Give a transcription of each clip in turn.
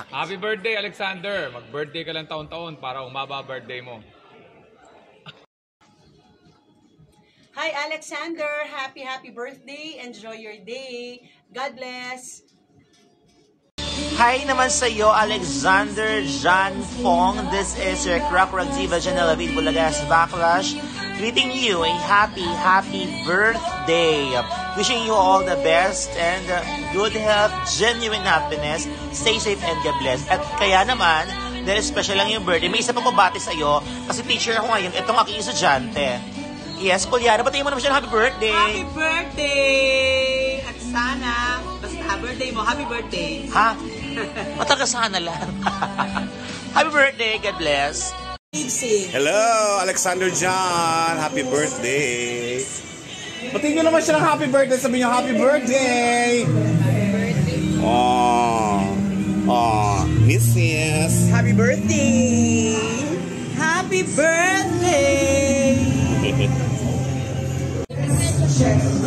Happy birthday, Alexander! Mag-birthday ka lang taon-taon para umaba birthday mo. Hi, Alexander! Happy birthday! Enjoy your day! God bless! Hi naman sa iyo, Alexander John Fong. This is your Crack Diva Genevieve Bulagas Backlash. Greeting you a happy birthday. Wishing you all the best and good health, genuine happiness. Stay safe and God bless. At kaya naman, dahil special lang yung birthday, may isa pang mabati sa iyo kasi teacher ako ngayon, itong aking estudyante. Yes, Kulyana, batiin mo naman siya ng happy birthday. Happy birthday! At sana, basta birthday mo, happy birthday. Ha? Mataga sana lang. Happy birthday, God bless. Hello, Alexander John. Happy birthday. Batiin nyo naman siya ng happy birthday. Sabihin nyo, happy birthday. Mrs. Happy birthday! Happy birthday!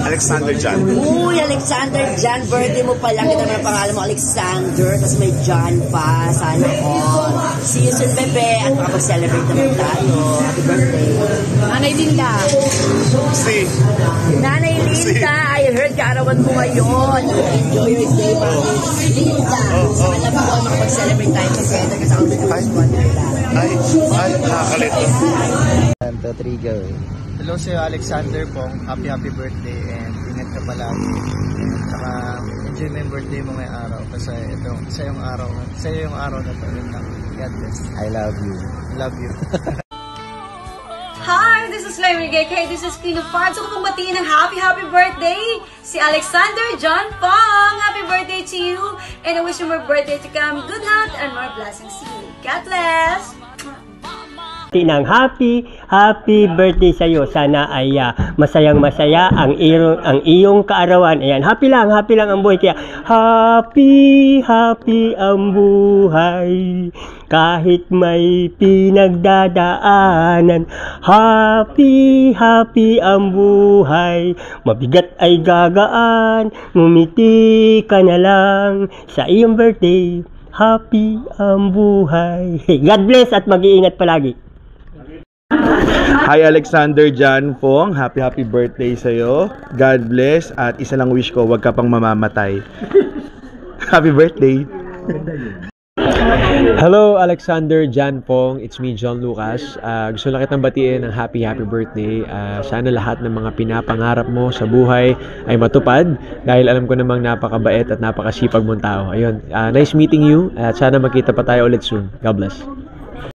Alexander John. Uy, Alexander John, birthday mo pala. Kita naman ang pangalan mo, Alexander. Tapos may John pa. Sana all. See you soon, bebe. At makapag-celebrate naman tayo. Happy birthday. Nanay Linda. Si. Nanay Linda, I heard kaarawan mo ngayon. Enjoy your day, Mami. Linda. Sana po makapag-celebrate tayo together kasi ako Ay, nakakalito. 1, 2, 3, go. Hello sa'yo, Alexander Pong. Happy birthday and ingat ka palagi. At saka enjoy mo yung birthday mo ngayong araw kasi ito, sa'yo yung araw na to. God bless. I love you. Love you. Hi, this is Larry Gay. This is Queen of Parts. Gusto ko pong batiin ng happy birthday si Alexander John Pong. Happy birthday to you and I wish you more birthday to come. Good health and more blessings to you. God bless. Tinang happy birthday sa iyo. Sana ay masayang-masaya ang iyong kaarawan. Ayan, happy lang ang buhay. Kaya happy ang buhay. Kahit may pinagdadaanan. Happy ang buhay. Mabigat ay gagaan. Ngumiti ka na lang sa iyong birthday. Happy ang buhay. God bless at mag-iingat palagi. Hi, Alexander John Fong. Happy birthday sa'yo. God bless. At isa lang wish ko, wag ka pang mamamatay. Happy birthday. Hello, Alexander John Pong. It's me, John Lucas. Gusto lang kitang batiin ng happy birthday. Sana lahat ng mga pinapangarap mo sa buhay ay matupad dahil alam ko namang napakabait at napakasipag mong tao. Ayun, nice meeting you at sana magkita pa tayo ulit soon. God bless.